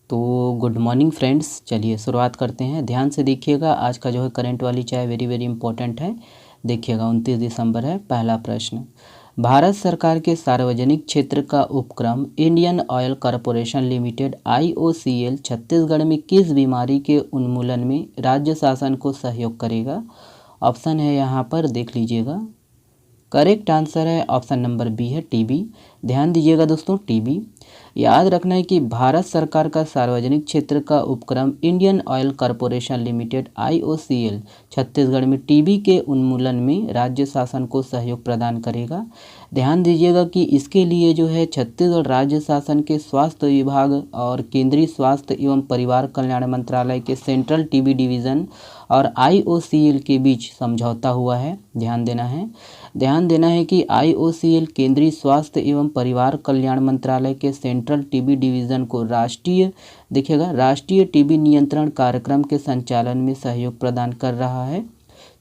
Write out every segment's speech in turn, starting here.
तो good morning friends, चलिए शुरुआत करते हैं। ध्यान से देखिएगा, आज का जो है करंट वाली चाय वेरी वेरी इंपॉर्टेंट है। देखिएगा 29 दिसंबर है। पहला प्रश्न, भारत सरकार के सार्वजनिक क्षेत्र का उपक्रम Indian oil corporation limited IOCL Chhattisgarh में किस बीमारी के उन्मूलन में राज्य शासन को सहयोग करेगा? ऑप्शन है यहाँ पर, देख लीजिएगा। करेक्ट आंसर है ऑप्शन नंबर बी है, टीबी। ध्यान दीजिएगा दोस्तों, टीबी। याद रखना है कि भारत सरकार का सार्वजनिक क्षेत्र का उपक्रम Indian oil corporation limited IOCL Chhattisgarh में टीबी के उन्मूलन में राज्य शासन को सहयोग प्रदान करेगा। ध्यान दीजिएगा कि इसके लिए जो है छत्तीसगढ़ राज्य शासन के स्वास्थ्य विभाग और केंद्रीय स्वास्थ्य एवं परिवार कल्याण मंत्रालय के सेंट्रल टीबी डिवीज़न और IOCL के बीच समझौता हुआ है। ध्यान देना है कि IOCL केंद्रीय स्वास्थ्य एवं परिवार कल्याण मंत्रालय के सेंट्रल टीबी डिवीज़न को राष्ट्रीय टीबी नियंत्रण कार्यक्रम के संचालन में सहयोग प्रदान कर रहा है।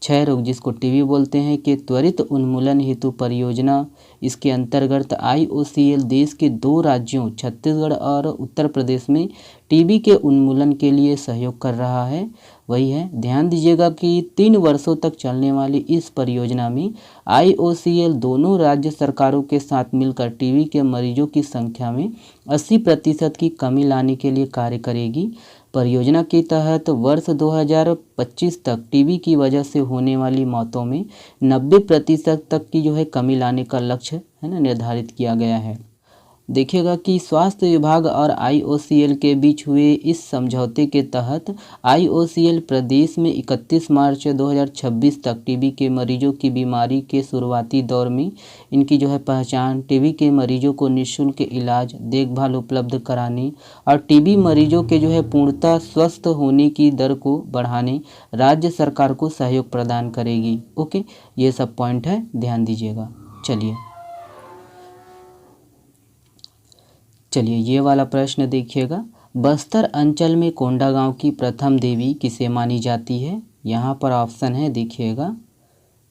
क्षय रोग, जिसको टीबी बोलते हैं, के त्वरित उन्मूलन हेतु परियोजना, इसके अंतर्गत IOCL देश के 2 राज्यों छत्तीसगढ़ और उत्तर प्रदेश में टीबी के उन्मूलन के लिए सहयोग कर रहा है। वही है, ध्यान दीजिएगा कि 3 वर्षों तक चलने वाली इस परियोजना में IOCL दोनों राज्य सरकारों के साथ मिलकर टीबी के मरीजों की संख्या में 80% की कमी लाने के लिए कार्य करेगी। परियोजना के तहत वर्ष 2025 तक टीबी की वजह से होने वाली मौतों में 90% तक की जो है कमी लाने का लक्ष्य है ना निर्धारित किया गया है। देखिएगा कि स्वास्थ्य विभाग और IOCL के बीच हुए इस समझौते के तहत IOCL प्रदेश में 31 मार्च 2026 तक टीबी के मरीजों की बीमारी के शुरुआती दौर में इनकी जो है पहचान, टीबी के मरीजों को निःशुल्क इलाज देखभाल उपलब्ध कराने और टीबी मरीजों के जो है पूर्णतः स्वस्थ होने की दर को बढ़ाने राज्य सरकार को सहयोग प्रदान करेगी। ओके, ये सब पॉइंट है, ध्यान दीजिएगा। चलिए ये वाला प्रश्न देखिएगा, बस्तर अंचल में कोंडागांव की प्रथम देवी किसे मानी जाती है? यहाँ पर ऑप्शन है, देखिएगा।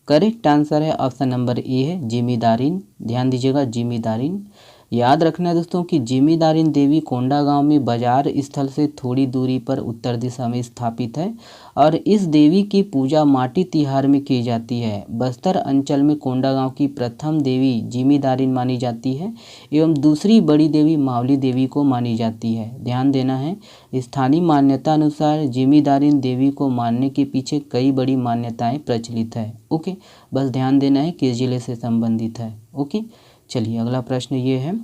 करेक्ट आंसर है ऑप्शन नंबर ए है, जिमीदारिन। ध्यान दीजिएगा, जिमीदारिन। याद रखना है दोस्तों कि जिमीदारिन देवी कोंडागांव में बाजार स्थल से थोड़ी दूरी पर उत्तर दिशा में स्थापित है और इस देवी की पूजा माटी तिहार में की जाती है। बस्तर अंचल में कोंडागांव की प्रथम देवी जिमीदारिन मानी जाती है एवं दूसरी बड़ी देवी मावली देवी को मानी जाती है। ध्यान देना है, स्थानीय मान्यता अनुसार जिमीदारिन देवी को मानने के पीछे कई बड़ी मान्यताएं प्रचलित है। ओके, बस ध्यान देना है किस जिले से संबंधित है। ओके, चलिए अगला प्रश्न ये है,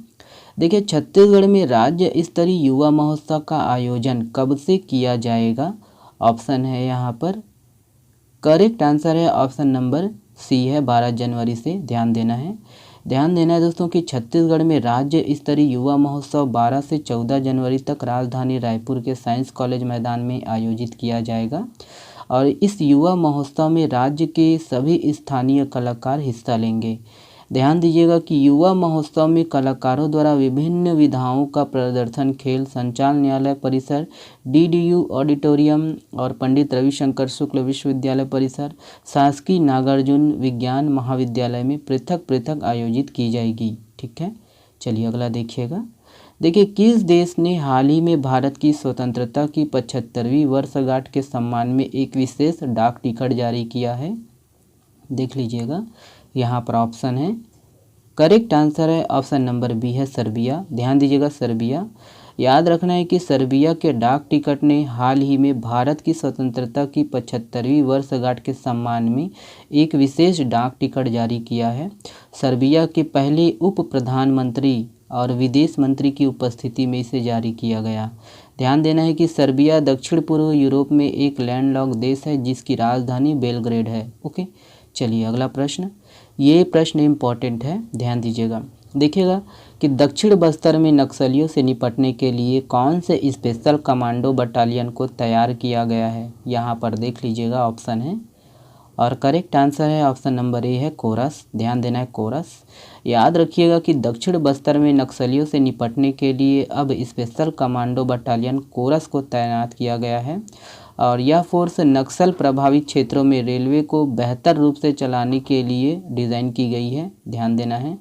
देखिए छत्तीसगढ़ में राज्य स्तरीय युवा महोत्सव का आयोजन कब से किया जाएगा? ऑप्शन है यहाँ पर, करेक्ट आंसर है ऑप्शन नंबर सी है, 12 जनवरी से। ध्यान देना है दोस्तों कि छत्तीसगढ़ में राज्य स्तरीय युवा महोत्सव 12 से 14 जनवरी तक राजधानी रायपुर के साइंस कॉलेज मैदान में आयोजित किया जाएगा और इस युवा महोत्सव में राज्य के सभी स्थानीय कलाकार हिस्सा लेंगे। ध्यान दीजिएगा कि युवा महोत्सव में कलाकारों द्वारा विभिन्न विधाओं का प्रदर्शन खेल संचाल न्यायालय परिसर, DDU ऑडिटोरियम और पंडित रविशंकर शुक्ल विश्वविद्यालय परिसर, शासकीय नागार्जुन विज्ञान महाविद्यालय में पृथक पृथक आयोजित की जाएगी। ठीक है, चलिए अगला देखिएगा। देखिए किस देश ने हाल ही में भारत की स्वतंत्रता की 75वीं वर्षगांठ के सम्मान में एक विशेष डाक टिकट जारी किया है? देख लीजिएगा, यहाँ पर ऑप्शन है, करेक्ट आंसर है ऑप्शन नंबर बी है, सर्बिया। ध्यान दीजिएगा, सर्बिया। याद रखना है कि सर्बिया के डाक टिकट ने हाल ही में भारत की स्वतंत्रता की 75वीं वर्षगांठ के सम्मान में एक विशेष डाक टिकट जारी किया है। सर्बिया के पहले उप प्रधानमंत्री और विदेश मंत्री की उपस्थिति में इसे जारी किया गया। ध्यान देना है कि सर्बिया दक्षिण पूर्व यूरोप में एक लैंडलॉक देश है जिसकी राजधानी बेलग्रेड है। ओके, चलिए अगला प्रश्न, ये प्रश्न इम्पॉर्टेंट है, ध्यान दीजिएगा। देखिएगा कि दक्षिण बस्तर में नक्सलियों से निपटने के लिए कौन से स्पेशल कमांडो बटालियन को तैयार किया गया है? यहाँ पर देख लीजिएगा, ऑप्शन है और करेक्ट आंसर है ऑप्शन नंबर ए है, कोरस। ध्यान देना है, कोरस। याद रखिएगा कि दक्षिण बस्तर में नक्सलियों से निपटने के लिए अब स्पेशल कमांडो बटालियन कोरस को तैनात किया गया है और यह फोर्स नक्सल प्रभावित क्षेत्रों में रेलवे को बेहतर रूप से चलाने के लिए डिज़ाइन की गई है। ध्यान देना है।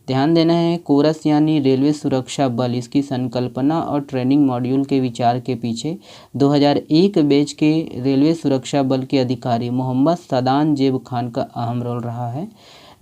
ध्यान देना है, कोरस यानी रेलवे सुरक्षा बल, इसकी संकल्पना और ट्रेनिंग मॉड्यूल के विचार के पीछे 2001 बैच के रेलवे सुरक्षा बल के अधिकारी मोहम्मद सदान जेब खान का अहम रोल रहा है।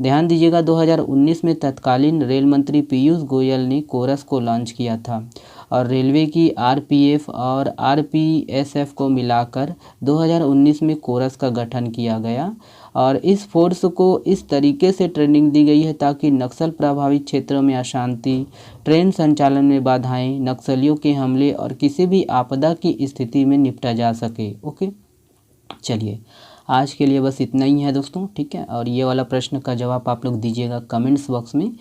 ध्यान दीजिएगा, 2019 में तत्कालीन रेल मंत्री पीयूष गोयल ने कोरस को लॉन्च किया था और रेलवे की आरपीएफ और आरपीएसएफ को मिलाकर 2019 में कोरस का गठन किया गया और इस फोर्स को इस तरीके से ट्रेनिंग दी गई है ताकि नक्सल प्रभावित क्षेत्रों में अशांति, ट्रेन संचालन में बाधाएं, नक्सलियों के हमले और किसी भी आपदा की स्थिति में निपटा जा सके। ओके, चलिए आज के लिए बस इतना ही है दोस्तों, ठीक है। और ये वाला प्रश्न का जवाब आप लोग दीजिएगा कमेंट्स बॉक्स में।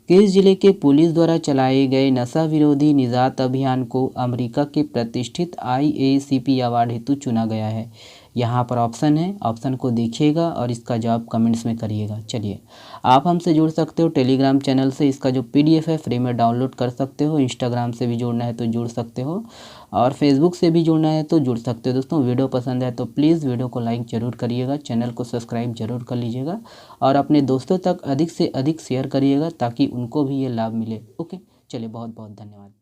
किस जिले के पुलिस द्वारा चलाए गए नशा विरोधी निजात अभियान को अमेरिका के प्रतिष्ठित IACP अवार्ड हेतु चुना गया है? यहाँ पर ऑप्शन है, ऑप्शन को देखिएगा और इसका जवाब कमेंट्स में करिएगा। चलिए, आप हमसे जुड़ सकते हो टेलीग्राम चैनल से, इसका जो PDF है फ्री में डाउनलोड कर सकते हो। इंस्टाग्राम से भी जुड़ना है तो जुड़ सकते हो और फेसबुक से भी जुड़ना है तो जुड़ सकते हो। दोस्तों वीडियो पसंद है तो प्लीज़ वीडियो को लाइक ज़रूर करिएगा, चैनल को सब्सक्राइब जरूर कर लीजिएगा और अपने दोस्तों तक अधिक से अधिक शेयर करिएगा ताकि उनको भी ये लाभ मिले। ओके, चलिए बहुत बहुत धन्यवाद।